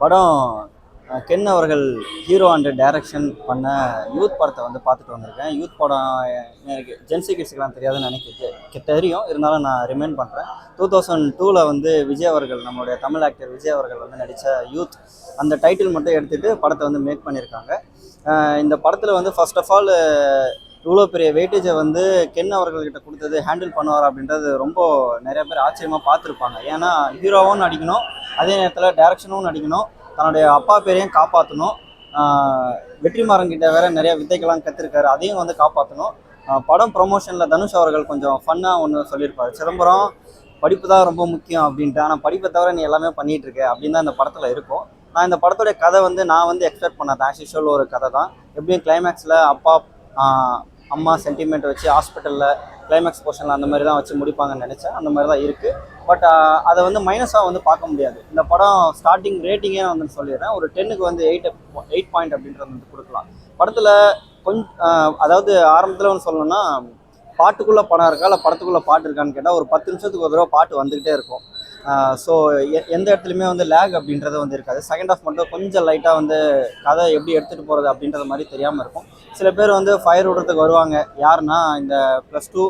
படம் கென் அவர்கள் hero and direction பண்ண யூத் படத்தை வந்து பார்த்துட்டு வந்திருக்கேன். யூத் படம் எனக்கு ஜென்சி கிட்ஸுக்கெலாம் தெரியாதுன்னு தெரியும். இருந்தாலும் நான் ரிமைண்ட் பண்ணுறேன். 2002 வந்து விஜய் அவர்கள், நம்மளுடைய தமிழ் ஆக்டர் விஜய் அவர்கள் வந்து நடித்த யூத் அந்த டைட்டில் மட்டும் எடுத்துகிட்டு படத்தை வந்து மேக் பண்ணியிருக்காங்க. இந்த படத்தில் வந்து ஃபர்ஸ்ட் ஆஃப் ஆல் இவ்வளோ பெரிய வெயிட்டேஜை வந்து கென் அவர்கள்கிட்ட கொடுத்தது ஹேண்டில் பண்ணுவார் அப்படின்றது ரொம்ப நிறைய பேர் ஆச்சரியமாக பார்த்துருப்பாங்க. ஏன்னா ஹீரோவும் நடிக்கணும், அதே நேரத்தில் டைரக்ஷனும் நடிக்கணும், தன்னுடைய அப்பா பேரையும் காப்பாற்றணும், வெற்றிமாறன் கிட்ட வேற நிறைய வித்தைகள்லாம் கற்றுருக்காரு, அதையும் வந்து காப்பாற்றணும். படம் ப்ரொமோஷனில் தனுஷ் அவர்கள் கொஞ்சம் ஃபன்னாக ஒன்று சொல்லியிருப்பார், சிதம்பரம் படிப்பு தான் ரொம்ப முக்கியம் அப்படின்ட்டு, ஆனால் படிப்பை தவிர நீ எல்லாமே பண்ணிகிட்டு இருக்க அப்படின்னு தான் இந்த படத்தில் இருக்கும். நான் இந்த படத்துடைய கதை வந்து நான் வந்து எக்ஸ்பெக்ட் பண்ணேன், ஆஸ் யூஷுவல் ஒரு கதை தான். எப்படியும் கிளைமேக்ஸில் அப்பா அம்மா சென்டிமெண்ட் வச்சு ஹாஸ்பிட்டலில் கிளைமேக்ஸ் போர்ஷனில் அந்த மாதிரி தான் வச்சு முடிப்பாங்கன்னு நினச்சேன். அந்த மாதிரி தான் இருக்குது. பட் அதை வந்து மைனஸாக வந்து பார்க்க முடியாது. இந்த படம் ஸ்டார்டிங் ரேட்டிங்கே நான் வந்து சொல்லிடுறேன், ஒரு 10க்கு வந்து 8 பாயிண்ட் அப்படின்றது வந்து கொடுக்கலாம். படத்தில் அதாவது ஆரம்பத்தில் வந்து சொல்லணும்னா, பாட்டுக்குள்ளே படம் இருக்கா இல்லை படத்துக்குள்ளே பாட்டு இருக்கான்னு கேட்டால் ஒரு 10 நிமிஷத்துக்கு ஒரு தடவை பாட்டு வந்துக்கிட்டே இருக்கும். ஸோ எந்த இடத்துலையுமே வந்து லேக் அப்படின்றது வந்து இருக்காது. செகண்ட் ஆஃப் மட்டும் கொஞ்சம் லைட்டாக வந்து கதை எப்படி எடுத்துகிட்டு போகிறது அப்படின்றது மாதிரி தெரியாமல் இருக்கும். சில பேர் வந்து ஃபயர் விடுறதுக்கு வருவாங்க. யாருன்னா இந்த +2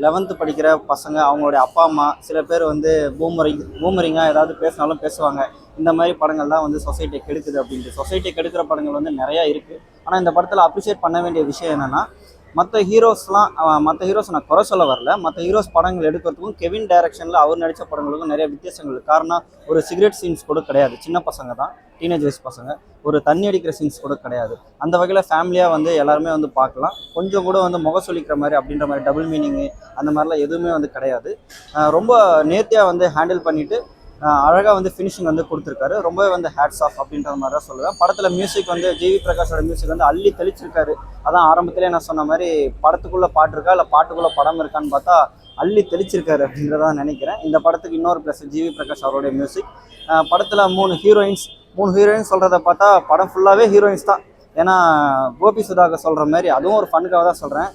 11th படிக்கிற பசங்க, அவங்களுடைய அப்பா அம்மா. சில பேர் வந்து பூமரிங்காக ஏதாவது பேசினாலும் பேசுவாங்க. இந்த மாதிரி படங்கள் தான் வந்து சொசைட்டியை கெடுக்குது அப்படின்ட்டு. சொசைட்டியை கெடுக்கிற படங்கள் வந்து நிறையா இருக்குது. ஆனால் இந்த படத்தில் அப்ரிஷியேட் பண்ண வேண்டிய விஷயம் என்னென்னா, மற்ற ஹீரோஸ் நான் குறை சொல்ல வரல, மற்ற ஹீரோஸ் படங்கள் எடுக்கிறதுக்கும் கெவின் டைரக்ஷனில் அவர் நடித்த படங்களுக்கும் நிறைய வித்தியாசங்கள் இருக்குது. காரணம், ஒரு சிகரெட் சீன்ஸ் கூட கிடையாது, சின்ன பசங்க தான், டீனேஜ் வயசு பசங்க. ஒரு தண்ணி அடிக்கிற சீன்ஸ் கூட கிடையாது. அந்த வகையில் ஃபேமிலியாக வந்து எல்லாருமே வந்து பார்க்கலாம். கொஞ்சம் கூட வந்து முக சொல்லிக்கிற மாதிரி அப்படின்ற மாதிரி டபுள் மீனிங்கு அந்த மாதிரிலாம் எதுவுமே வந்து கிடையாது. ரொம்ப நேர்த்தியாக வந்து ஹேண்டில் பண்ணிவிட்டு அழகாக வந்து ஃபினிஷிங் வந்து கொடுத்துருக்காரு. ரொம்பவே வந்து ஹேட்ஸ் ஆஃப் அப்படின்ற மாதிரி தான் சொல்லுவேன். படத்தில் மியூசிக் வந்து ஜிவி பிரகாஷோட மியூசிக் வந்து அள்ளி தெளிச்சிருக்காரு. அதான் ஆரம்பத்திலே நான் சொன்ன மாதிரி, படத்துக்குள்ளே பாட்டு இருக்கா இல்லை பாட்டுக்குள்ளே படம் இருக்கான்னு பார்த்தா அள்ளி தெளிச்சிருக்காரு அப்படின்றதான் நினைக்கிறேன். இந்த படத்துக்கு இன்னொரு ப்ளஸ் ஜிவி பிரகாஷ் அவருடைய மியூசிக். படத்தில் 3 ஹீரோயின்ஸ் சொல்கிறத பார்த்தா படம் ஃபுல்லாகவே ஹீரோயின்ஸ் தான். ஏன்னா கோபி சுதாகர் சொல்கிற மாதிரி, அதுவும் ஒரு ஃபனுக்காக தான் சொல்கிறேன்,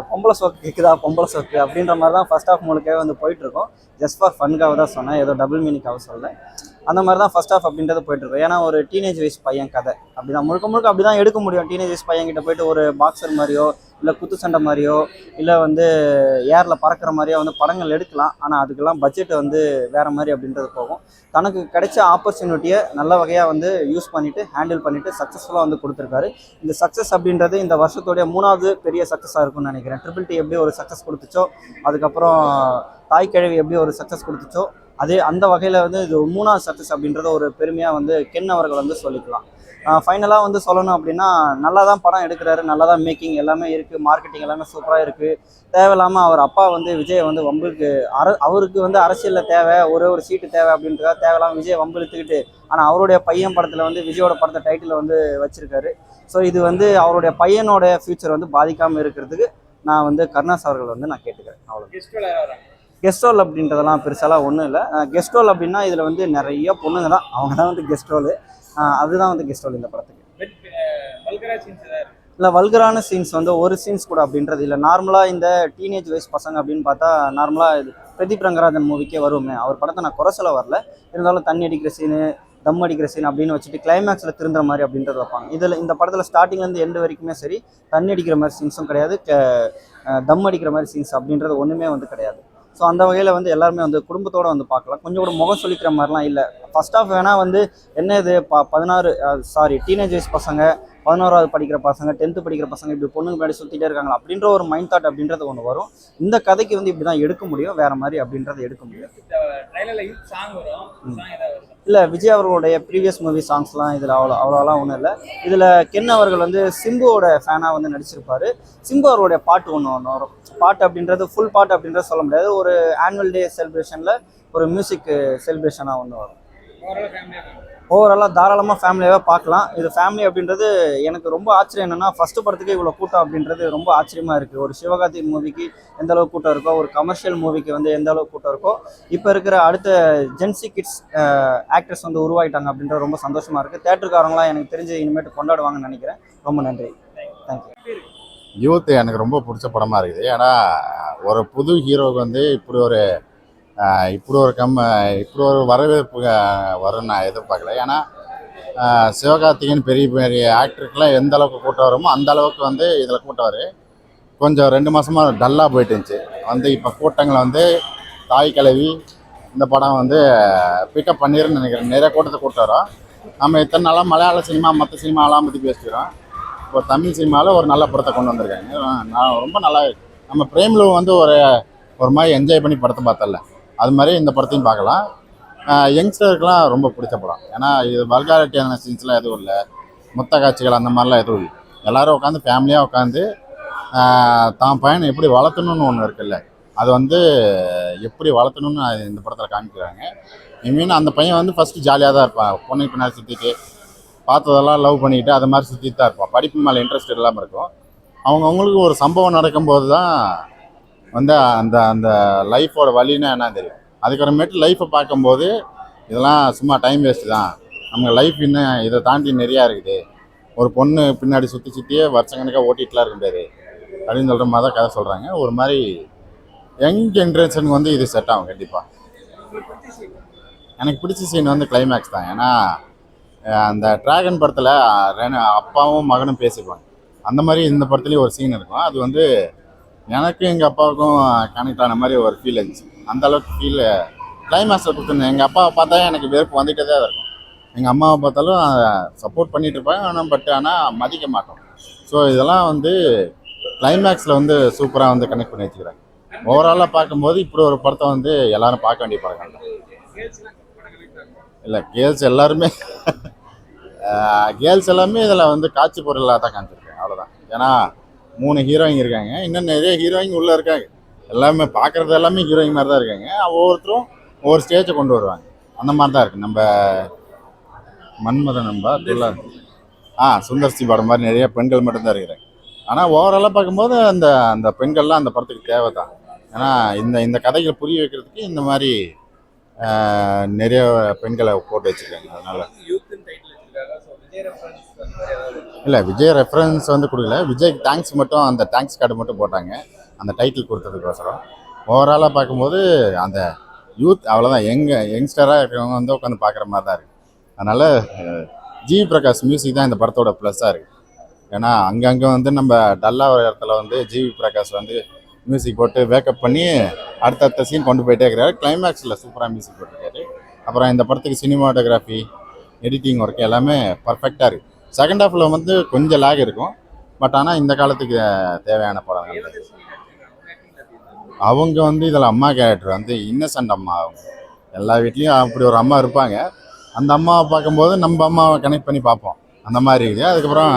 பொம்பளை சோக்கு கேட்குதா பொம்பளை சோக்கு அப்படின்ற மாதிரி தான் ஃபர்ஸ்ட் ஆஃப் முழுக்கவே வந்து போயிட்டுருக்கோம். ஜஸ்ட் ஃபார் ஃபன்காக தான் சொன்னேன், ஏதோ டபுள் மீனிங்காக சொல்லலை. அந்த மாதிரி தான் ஃபர்ஸ்ட் ஆஃப் அப்படின்றது போயிட்டுருக்கோம். ஏன்னா ஒரு டீனேஜ் வயசு பையன் கதை அப்படி தான் முழுக்க அப்படி தான் எடுக்க முடியும். டீனேஜ் வயசு பையன்கிட்ட போயிட்டு ஒரு பாக்ஸர் மாதிரியோ இல்லை குத்து சண்டை மாதிரியோ இல்லை வந்து ஏரில் பறக்கிற மாதிரியோ வந்து படங்கள் எடுக்கலாம். ஆனால் அதுக்கெல்லாம் பட்ஜெட் வந்து வேறு மாதிரி அப்படின்றது போகும். தனக்கு கிடைச்ச ஆப்பர்ச்சுனிட்டியை நல்ல வகையாக வந்து யூஸ் பண்ணிவிட்டு ஹேண்டில் பண்ணிவிட்டு சக்ஸஸ்ஃபுல்லாக வந்து கொடுத்துருக்காரு. இந்த சக்ஸஸ் அப்படின்றது இந்த வருஷத்துடைய 3வது பெரிய சக்ஸஸாக இருக்கும்னு நினைக்கிறேன். ட்ரிபிள் டி எப்படி ஒரு சக்ஸஸ் கொடுத்துச்சோ, அதுக்கப்புறம் தாய் கிழவி எப்படி ஒரு சக்ஸஸ் கொடுத்துச்சோ, அதே அந்த வகையில் வந்து இது 3வது சக்ஸஸ் அப்படின்றத ஒரு பெருமையாக வந்து கென் அவர்கள் வந்து சொல்லிக்கலாம். ஃபைனலாக வந்து சொல்லணும் அப்படின்னா, நல்லா தான் படம் எடுக்கிறாரு, நல்லா தான் மேக்கிங் எல்லாமே இருக்குது, மார்க்கெட்டிங் எல்லாமே சூப்பராக இருக்குது. தேவையில்லாமல் அவர் அப்பா வந்து விஜய் வந்து வம்புக்கு அவருக்கு வந்து அரசியலில் தேவை, ஒரு சீட்டு தேவை அப்படின்றதா தேவையில்லாமல் விஜய் வம்பு இழுத்துக்கிட்டு, ஆனால் அவருடைய பையன் படத்தில் வந்து விஜயோட படத்தை டைட்டில் வந்து வச்சுருக்காரு. ஸோ இது வந்து அவருடைய பையனோட ஃப்யூச்சர் வந்து பாதிக்காமல் இருக்கிறதுக்கு நான் வந்து கருணாஸ் அவர்கள் வந்து நான் கேட்டுக்கிறேன். அவ்வளோ கெஸ்ட் ரோல் அப்படின்றதெல்லாம் பெருசாலாம் ஒன்றும் இல்லை. கெஸ்ட் ரோல் அப்படின்னா இதில் வந்து நிறைய பொண்ணுங்க தான், அவங்க தான் வந்து கெஸ்ட் ரோலு. அதுதான் வந்து கெஸ்ட் ரோல் இந்த படத்துக்கு. இல்லை, வல்கரான சீன்ஸ் வந்து ஒரு சீன்ஸ் கூட அப்படின்றது இல்லை. நார்மலாக இந்த டீனேஜ் வயசு பசங்க அப்படின்னு பார்த்தா நார்மலாக இது பிரதீப் ரங்கராஜன் மூவிக்கே வருமே, அவர் படத்தை நான் குறை சொல்ல வரல. இருந்தாலும் தண்ணி அடிக்கிற சீனு, தம் அடிக்கிற சீன் அப்படின்னு வச்சுட்டு கிளைமேக்ஸில் திருந்துற மாதிரி அப்படின்றது வைப்பாங்க. இதில் இந்த படத்தில் ஸ்டார்டிங்லேருந்து எண்டு வரைக்குமே சரி, தண்ணி அடிக்கிற மாதிரி சீன்ஸும் கிடையாது, தம் அடிக்கிற மாதிரி சீன்ஸ் அப்படின்றது ஒன்றுமே வந்து கிடையாது. ஸோ அந்த வகையில் வந்து எல்லாருமே வந்து குடும்பத்தோடு வந்து பார்க்கலாம். கொஞ்சம் கூட முகம் சொல்லிக்கிற மாதிரிலாம் இல்லை. ஃபர்ஸ்ட் ஆஃப் வேணால் வந்து என்ன இது 16 டீனேஜ் வயசு பசங்க, 11வது படிக்கிற பசங்க, 10th படிக்கிற பசங்க இப்படி பொண்ணுங்க முன்னாடி சுற்றிட்டே இருக்காங்களா அப்படின்ற ஒரு மைண்ட் தாட் அப்படின்றது ஒன்று வரும். இந்த கதைக்கு வந்து இப்படி தான் எடுக்க முடியும், வேறு மாதிரி அப்படின்றத எடுக்க முடியும். இல்லை, விஜய் அவர்களுடைய ப்ரீவியஸ் மூவி சாங்ஸ்லாம் இதில் அவ்வளோலாம் ஒன்றும் இல்லை. இதில் கென் அவர்கள் வந்து சிம்புவோட ஃபேனாக வந்து நடிச்சிருப்பார். சிம்பு அவருடைய பாட்டு ஒன்று வரும். பாட்டு அப்படின்றது ஃபுல் பாட்டு அப்படின்றது சொல்ல முடியாது. ஒரு ஆனுவல் டே செலிப்ரேஷனில் ஒரு மியூசிக் செலிப்ரேஷனாக ஒன்று வரும். ஓவராலாக தாராளமாக ஃபேமிலியாகவே பார்க்கலாம். இது ஃபேமிலி அப்படின்றது எனக்கு ரொம்ப ஆச்சரியம். என்னென்னா ஃபஸ்ட்டு படத்துக்கு இவ்வளோ கூட்டம் அப்படின்றது ரொம்ப ஆச்சரியமாக இருக்குது. ஒரு சிவகார்த்திக் மூவிக்கு எந்த அளவுக்கு கூட்டம் இருக்கோ, ஒரு கமர்ஷியல் மூவிக்கு வந்து எந்த அளவுக்கு கூட்டம் இருக்கோ, இப்போ இருக்கிற அடுத்த ஜென்சி கிட்ஸ் ஆக்டர்ஸ் வந்து உருவாகிட்டாங்க அப்படின்றது ரொம்ப சந்தோஷமாக இருக்குது. தேட்டருக்காரங்களாம் எனக்கு தெரிஞ்சு இனிமேட்டு கொண்டாடுவாங்கன்னு நினைக்கிறேன். ரொம்ப நன்றி, தேங்க்யூ. யூத் எனக்கு ரொம்ப பிடிச்ச படமாக இருக்குது. ஏன்னா ஒரு புது ஹீரோவுக்கு வந்து இப்படி ஒரு இப்படி ஒரு இப்படி ஒரு வரவேற்பு வரும்னு நான் எதிர்பார்க்கல. ஏன்னா சிவகார்த்திகேயன் பெரிய பெரிய ஆக்டருக்கெல்லாம் எந்த அளவுக்கு கூட்டம் வருமோ அந்த அளவுக்கு வந்து இதில் கூட்டம் வரும். கொஞ்சம் 2 மாதமாக டல்லாக போயிட்டு இருந்துச்சு. வந்து இப்போ கூட்டங்களை வந்து தாய் கிழவி இந்த படம் வந்து பிக்கப் பண்ணிருன்னு நினைக்கிறேன். நிறைய கூட்டத்தை கூட்டம் வரும். நம்ம இத்தனை நாளாக மலையாள சினிமா மற்ற சினிமாலாம் பற்றி பேசிக்கிறோம். இப்போ தமிழ் சினிமாவில் ஒரு நல்ல படத்தை கொண்டு வந்திருக்காங்க. நான் ரொம்ப நல்லா இருக்கு. நம்ம பிரேம்லு வந்து ஒரு ஒரு மாதிரி என்ஜாய் பண்ணி படத்தை பார்த்தல, அது மாதிரி இந்த படத்தையும் பார்க்கலாம். யங்ஸ்டருக்கெலாம் ரொம்ப பிடிச்ச படம். ஏன்னா இது வல்காரிட்டியான சீன்ஸ்லாம் எதுவும் இல்லை, மொத்த காட்சிகள் அந்த மாதிரிலாம் எதுவும் இல்லை. எல்லோரும் உட்காந்து ஃபேமிலியாக உட்காந்து தான் பையனை எப்படி வளர்த்தணும்னு ஒன்று இருக்குல்ல, அது வந்து எப்படி வளர்த்தணும்னு இந்த படத்தில் காமிக்கிறாங்க. மீன் அந்த பையன் வந்து ஃபஸ்ட்டு ஜாலியாக தான் இருப்பான். பொண்ணுக்கு பின்னாடி சுற்றிட்டு பார்த்ததெல்லாம் லவ் பண்ணிக்கிட்டு அது மாதிரி சுற்றிட்டு தான் இருப்பான். படிப்பு மேலே இன்ட்ரெஸ்ட் இல்லாமல் இருக்கும். அவங்கவுங்களுக்கு ஒரு சம்பவம் நடக்கும்போது தான் வந்து அந்த அந்த லைஃபோட வழின்னா என்ன தெரியும். அதுக்கப்புறமேட்டு லைஃப்பை பார்க்கும்போது இதெல்லாம் சும்மா டைம் வேஸ்ட்டு தான், நம்ம லைஃப் இன்னும் இதை தாண்டி நிறையா இருக்குது, ஒரு பொண்ணு பின்னாடி சுற்றி சுற்றியே வருஷக்கணக்காக ஓட்டிகிட்டுலாம் இருக்க முடியாது அப்படின்னு சொல்கிற மாதிரி தான் கதை சொல்கிறாங்க. ஒரு மாதிரி யங் ஜென்ரேஷனுக்கு வந்து இது செட் ஆகும் கண்டிப்பாக. எனக்கு பிடிச்ச சீன் வந்து கிளைமேக்ஸ் தான். ஏன்னா அந்த டிராகன் படத்தில் அப்பாவும் மகனும் பேசிப்பாங்க. அந்த மாதிரி இந்த படத்துலேயும் ஒரு சீன் இருக்கும். அது வந்து எனக்கு எங்கள் அப்பாவுக்கும் கனெக்ட் ஆன மாதிரி ஒரு ஃபீல் இருந்துச்சு. அந்த அளவுக்கு ஃபீல் கிளைமேக்ஸில் கொடுத்துருந்தேன். எங்கள் அப்பாவை பார்த்தா எனக்கு வெறுப்பு வந்துகிட்டே தான் இருக்கும். எங்கள் அம்மாவை பார்த்தாலும் சப்போர்ட் பண்ணிகிட்டு இருப்பாங்க. ஆனால் மதிக்க மாட்டோம். ஸோ இதெல்லாம் வந்து கிளைமேக்ஸில் வந்து சூப்பராக வந்து கனெக்ட் பண்ணி வச்சுக்கிறேன். ஓவராலாக பார்க்கும்போது இப்படி ஒரு படத்தை வந்து எல்லோரும் பார்க்க வேண்டிய படம் தான். இல்லை கேர்ள்ஸ் எல்லாருமே கேர்ள்ஸ் எல்லாமே இதில் வந்து காட்சி பொருளாக தான் காமிச்சிருக்கேன், அவ்வளோதான். ஏன்னா 3 ஹீரோயின் இருக்காங்க, இன்னும் நிறைய ஹீரோயின் உள்ளே இருக்காங்க. எல்லாமே பார்க்குறது எல்லாமே ஹீரோயின் மாதிரி தான் இருக்காங்க. ஒவ்வொருத்தரும் ஒவ்வொரு ஸ்டேஜை கொண்டு வருவாங்க. அந்த மாதிரி தான் இருக்குது. நம்ம மன்மதன் நம்ப சுந்தர்சி படம் மாதிரி நிறைய பெண்கள் மட்டும்தான் இருக்கிறாங்க. ஆனால் ஓவராலாக பார்க்கும்போது அந்த அந்த பெண்கள்லாம் அந்த படத்துக்கு தேவை தான். ஏன்னா இந்த இந்த கதைகளை புரிய வைக்கிறதுக்கு இந்த மாதிரி நிறைய பெண்களை போட்டு வச்சுருக்காங்க. அதனால் இல்லை விஜய் ரெஃபரன்ஸ் வந்து கொடுக்கல, விஜய்க்கு தேங்க்ஸ் மட்டும், அந்த தேங்க்ஸ் கார்டு மட்டும் போட்டாங்க அந்த டைட்டில் கொடுத்ததுக்கோசரம். ஓவராலாக பார்க்கும்போது அந்த யூத் அவ்வளோதான், யங்ஸ்டராக இருக்கிறவங்க வந்து உட்காந்து பார்க்குற மாதிரி தான் இருக்குது. அதனால் ஜிவி பிரகாஷ் மியூசிக் தான் இந்த படத்தோட ப்ளஸ்ஸாக இருக்குது. ஏன்னா அங்கங்கே வந்து நம்ம டல்லாக ஒரு இடத்துல வந்து ஜிவி பிரகாஷ் வந்து மியூசிக் போட்டு வேக்கப் பண்ணி அடுத்தடுத்த சீன் கொண்டு போயிட்டே இருக்கிறாரு. கிளைமேக்ஸில் சூப்பராக மியூசிக் போட்டிருக்காரு. அப்புறம் இந்த படத்துக்கு சினிமாட்டோகிராஃபி, எடிட்டிங் ஒர்க் எல்லாமே பர்ஃபெக்டாக இருக்குது. செகண்ட் ஹாஃபில் வந்து கொஞ்சம் லேக் இருக்கும். பட் ஆனால் இந்த காலத்துக்கு தேவையான படம். அவங்க வந்து இதில் அம்மா கேரக்டர் வந்து இன்னசென்ட் அம்மா. அவங்க எல்லா வீட்லேயும் அப்படி ஒரு அம்மா இருப்பாங்க. அந்த அம்மாவை பார்க்கும்போது நம்ம அம்மாவை கனெக்ட் பண்ணி பார்ப்போம், அந்த மாதிரி இருக்குது. அதுக்கப்புறம்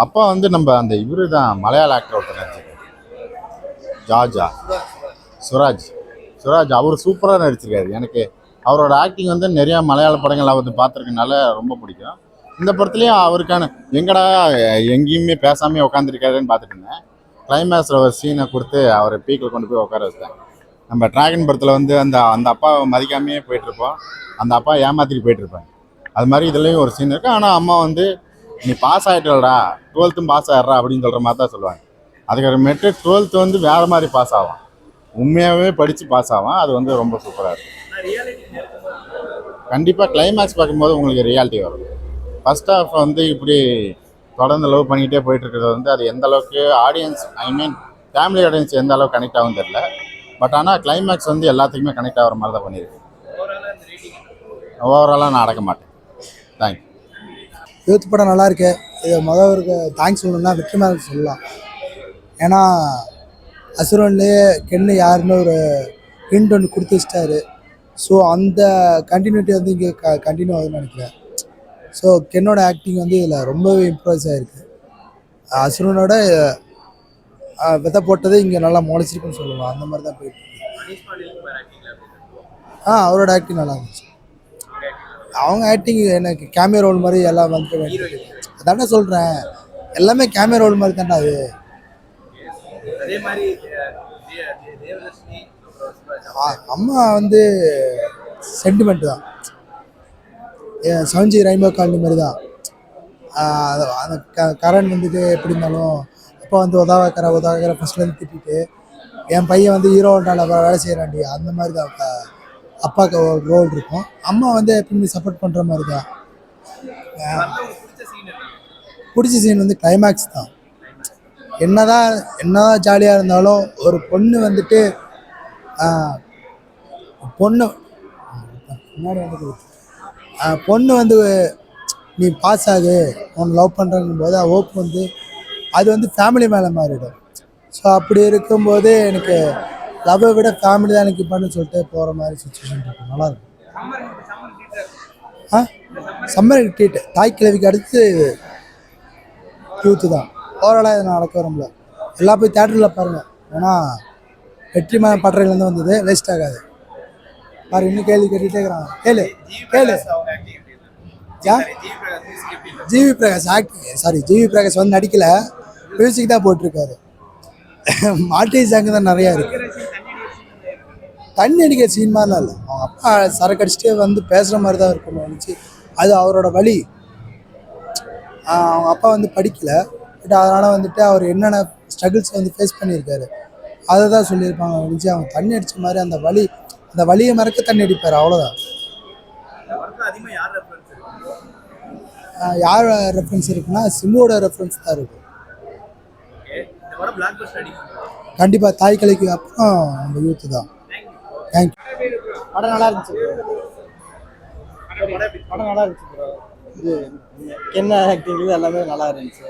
அப்பா வந்து நம்ம அந்த இவரு தான் மலையாள ஆக்டர் ஒருத்தர் நடிச்சிருக்காரு, சுராஜ். அவர் சூப்பராக நடிச்சிருக்காரு. எனக்கு அவரோட ஆக்டிங் வந்து நிறையா மலையாள படங்கள் அவர் பார்த்துருக்கனால ரொம்ப பிடிக்கும். இந்த படத்துலேயும் அவருக்கான எங்கடா எங்கேயுமே பேசாமே உட்காந்துருக்காருன்னு பார்த்துட்டு இருந்தேன். கிளைமேக்ஸில் ஒரு சீனை கொடுத்து அவரை பீக்கில் கொண்டு போய் உட்கார வச்சிட்டாங்க. நம்ம டிராகன் படத்தில் வந்து அந்த அந்த அப்பாவை மதிக்காமையே போயிட்டுருப்போம், அந்த அப்பா ஏமாத்திட்டு போயிட்டுருப்பாங்க. அது மாதிரி இதுலேயும் ஒரு சீன் இருக்குது. ஆனால் அம்மா வந்து நீ பாஸ் ஆகிட்டலடா, 12th பாஸ் ஆகிடுறா அப்படின்னு சொல்கிற மாதிரி தான் சொல்லுவாங்க. அதுக்கப்புறமேட்டு 12th வந்து வேறு மாதிரி பாஸ் ஆகும், உண்மையாகவே படித்து பாஸ் ஆகும். அது வந்து ரொம்ப சூப்பராக இருக்கும். கண்டிப்பாக கிளைமேக்ஸ் பார்க்கும்போது உங்களுக்கு ரியாலிட்டி வரும். ஃபர்ஸ்ட் ஹாஃப் வந்து இப்படி தொடர்ந்து லவ் பண்ணிக்கிட்டே போயிட்டுருக்கிறது வந்து அது எந்த அளவுக்கு ஆடியன்ஸ், ஃபேமிலி ஆடியன்ஸ் எந்த அளவுக்கு கனெக்ட் ஆகும் தெரியல. பட் ஆனால் கிளைமேக்ஸ் வந்து எல்லாத்துக்குமே கனெக்ட் ஆகிற மாதிரி தான் பண்ணியிருக்கு. ஓவராலாக நான் அடக்க மாட்டேன். தேங்க்யூ. யூத் படம் நல்லா இருக்கு. இது முதல்வருக்கு தேங்க்ஸ் சொல்லணும்னா வெற்றிமாறன் சொல்லலாம். ஏன்னா அசுரன்லேயே கென்னு யாருன்னு ஒரு ஹிண்ட் ஒன்று கொடுத்து வச்சிட்டாரு. ஸோ அந்த கண்டினியூட்டி வந்து இங்கே கண்டினியூ ஆகுதுன்னு நினைக்கிறேன். ஸோ கென்னோட ஆக்டிங் வந்து இதில் ரொம்பவே இம்ப்ரெஸ் ஆகிருக்கு. அசுரனோட விதை போட்டது இங்கே நல்லா முளைச்சிருக்குன்னு சொல்லலாம். அந்த மாதிரி தான் போயிட்டு அவரோட ஆக்டிங் நல்லா இருந்துச்சு. அவங்க ஆக்டிங் எனக்கு கேமியா ரோல் மாதிரி எல்லாம் வந்துட்டு அதானே சொல்கிறேன், எல்லாமே கேமியா ரோல் மாதிரி தானே அது. அம்மா வந்து சென்டிமெண்ட் தான், செவன்ஜி ரெயின்போ காலனி மாதிரி தான். அந்த கரண் வந்துட்டு எப்படி இருந்தாலும் அப்பா வந்து உதவாக்கிற ஃபர்ஸ்ட்லேருந்து திட்டிட்டு என் பையன் வந்து ஹீரோ ஹோண்டாவில் வேலை செய்கிறாண்டி அந்த மாதிரி தான் அப்பாவுக்கு ஒரு ரோல் இருக்கும். அம்மா வந்து எப்பவுமே சப்போர்ட் பண்ணுற மாதிரி தான். பிடிச்ச சீன் வந்து கிளைமேக்ஸ் தான். என்னதான் ஜாலியாக இருந்தாலும் ஒரு பொண்ணு வந்துட்டு பொண்ணு முன்னாடி வந்து பொண்ணு வந்து நீ பாஸ் ஆகு உன்னை லவ் பண்ணுறங்கும் போது ஹோப் வந்து அது வந்து ஃபேமிலி மேலே மாறிடும். ஸோ அப்படி இருக்கும்போது எனக்கு லவ்வை விட ஃபேமிலி தான் எனக்கு இப்போன்னு சொல்லிட்டு போகிற மாதிரி சுச்சுவேஷன் இருக்கும். நல்லாயிருக்கும். சம்மர் ட்ரீட் தாய் கிழவிக்கு அடுத்து யூத்து தான். ஓவராலாக இதை நடக்க வரும்ல, எல்லாம் போய் தேட்டரில் பாருங்கள். ஏன்னா வெற்றிமாறன் பட்டறையிலேருந்து வந்தது, வேஸ்ட் ஆகாது. பாரு இன்னும் கேள்வி கேட்டுகிட்டே இருக்கிறாங்க. கேளு ஜிவி பிரகாஷ் ஜிவி பிரகாஷ் வந்து நடிக்கல, மியூசிக் தான் போட்டிருக்காரு. மாட்டி சாங்கு தான் நிறையா இருக்கு. தண்ணி அடிக்கிற சீன் மாதிரிலாம் இல்லை. அவங்க அப்பா சரக்கு அடிச்சுட்டே வந்து பேசுகிற மாதிரி தான் இருக்கணும் நினச்சி, அது அவரோட வழி. அவங்க அப்பா வந்து படிக்கலை, பட் அதனால் வந்துட்டு அவர் என்னென்ன ஸ்ட்ரகிள்ஸ் வந்து ஃபேஸ் பண்ணியிருக்காரு அதை தான் சொல்லியிருப்பாங்க நினச்சி. அவங்க தண்ணி அடித்த மாதிரி அந்த வழியை மறக்க தண்ணி அடிப்பார், அவ்வளோதான். யார் ரெஃபரன்ஸ் இருக்குன்னா சிம்முவோட ரெஃபரன்ஸ் தான் இருக்கும். கண்டிப்பாக தாய் கலைக்கு அப்புறம் நம்ம யூத்து தான். தேங்க்யூ. படம் நல்லா இருந்துச்சு. படம் நல்லா இருந்துச்சு ப்ரோ. இது என்ன ஆக்டிங் எல்லாமே நல்லா இருந்துச்சு.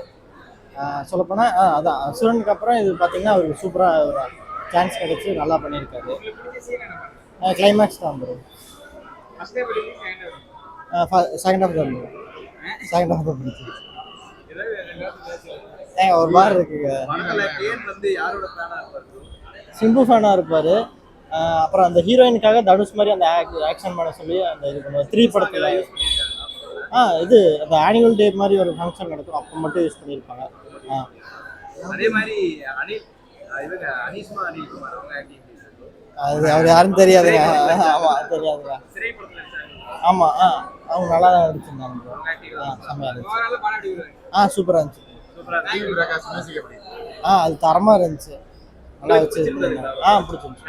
சொல்லப்போனால் அதான் அசுரனுக்கு அப்புறம் இது பார்த்தீங்கன்னா அவருக்கு சூப்பராக ஒரு சான்ஸ் கிடச்சி நல்லா பண்ணியிருக்காரு. கிளைமேக்ஸ் தான் ப்ரோ. செகண்ட் ஹாஃப் தான் ப்ரோ. செகண்ட் ஹாஃப் தான் பிடிச்சி. ஒரு மாதிரி இருக்குங்க. சிம்பு ஃபேனாக இருப்பார். அப்புறம் அந்த ஹீரோயினுக்காக தனுஷ் மாதிரி அந்த ஆக்ஷன் பண்ண சொல்லி அந்த இது பண்ணுவார் 3 படத்தில். இது அந்த ஆனுவல் டே மாதிரி ஒரு ஃபங்க்ஷன் நடக்கும், அப்போ மட்டும் யூஸ் பண்ணியிருப்பாங்க. அதே மாதிரி அது அவர் யாரும் தெரியாதுங்க. ஆமாம் தெரியாதுங்க. ஆமாம் அவங்க நல்லா தான் நடிச்சிருந்தாங்க. செம்மையாக இருந்துச்சு. சூப்பராக இருந்துச்சு. அது தரமாக இருந்துச்சு. நல்லா வச்சு பிடிச்சிருந்துச்சு.